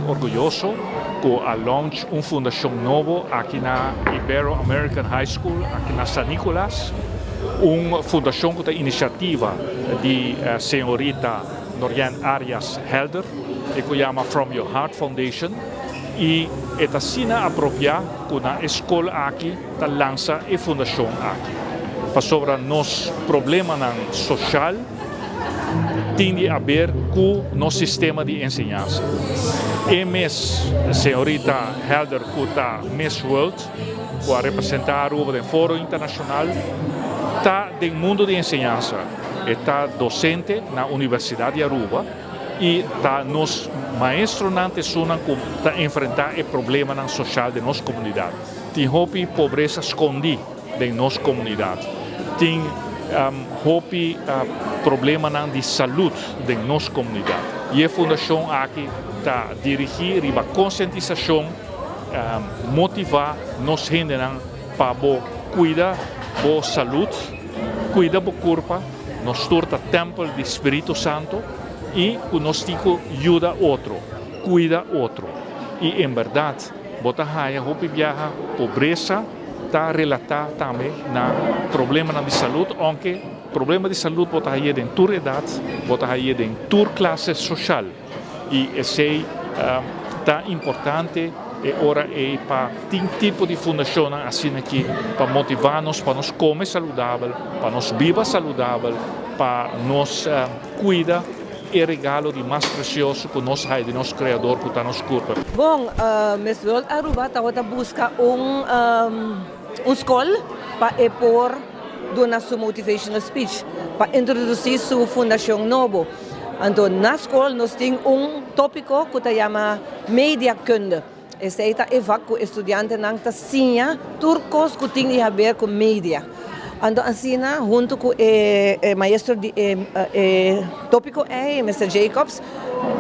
orgulhoso que a launch uma fundação nova aqui na Ibero-American High School, aqui na San Nicolás, uma fundação com a iniciativa de senhorita Norian Arias Helder, que se chama From Your Heart Foundation, e esta sina apropriada com a escola aqui, que lança a fundação aqui. Para sobre nos problemas social, tem a ver com o nosso sistema de ensinança. E a senhorita Helder, que está Miss World, que a representar Aruba no Fórum Internacional, está no mundo de ensinança. Está docente na Universidade de Aruba e está nos maestros que enfrentar o problema social de nossa comunidade. Tem roupa pobreza escondida em nossa comunidade. Tem problema de saúde de nossa comunidade. E a fundação aqui está dirigida a conscientização, motivar nos gente para cuidar da saúde, cuidar do corpo, nos torta templo do Espírito Santo e que nos ajuda outro, cuida outro. E em verdade, bota raia, roupa viaja, pobreza está relatada também na problema de saúde, aunque problema de saúde bota aí em tua idade, bota aí em tua classe social. E esse está importante e ora é para ter tipo de fundação assim aqui para motivar-nos, para nos comer saudável, para nos viver saudável, para nos cuidar e regalo de mais precioso que nós temos de nosso Criador que está nos corpo. Bom, Miss World Aruba está busca escola para pôr na sua motivational speech, para introduzir sua fundação nova. Então, na escola nós temos tópico que se chama mediakunde. Esse é o estudante que ensina turcos que tem a ver com mídia. Então, ensina junto com o maestro de tópico Mr. Jacobs,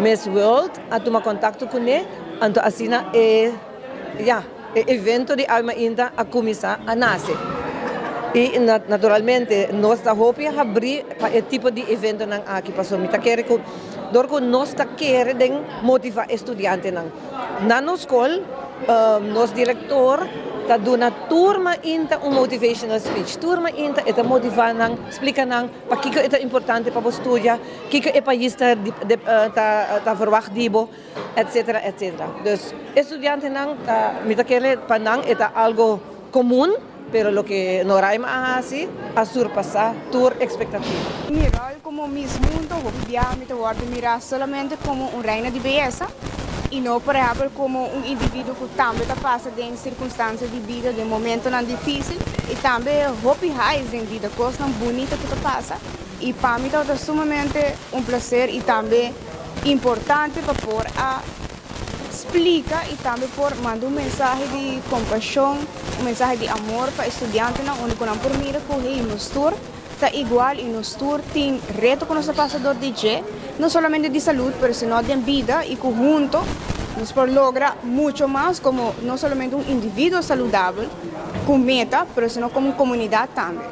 Miss World, a tomar contato com ele. Então, ensina o evento de alma inda a começar a nascer. E, naturalmente, nós estamos abrir para esse tipo de evento aqui. Nós queremos motivar estudantes. Na nossa escola, nosso diretor está dando uma turma motivational speech. Turma está motivando, explicando para que é importante para estudar, que é para está verwacht, etc. Então, estudantes é algo comum, pero lo que Noraima hace a surpassar tua expectativa. Mi rol como Miss Mundo, obviamente, voy a mirar solamente como una reina de belleza y no, por ejemplo, como un individuo que también pasa en circunstancias de vida, de momentos difíciles y también hopi highs en vida, cosas bonitas que te pasa. Y para mí es sumamente un placer y también importante para poder explica y también por mandar un mensaje de compasión, un mensaje de amor para estudiantes, onde quando por mira que nos tour está igual y nos tour tem reto con nuestro pasador DJ, no solamente de salud, pero sino de vida y que juntos nos por logra mucho más como no solamente un individuo saludable con meta, pero sino como comunidad también.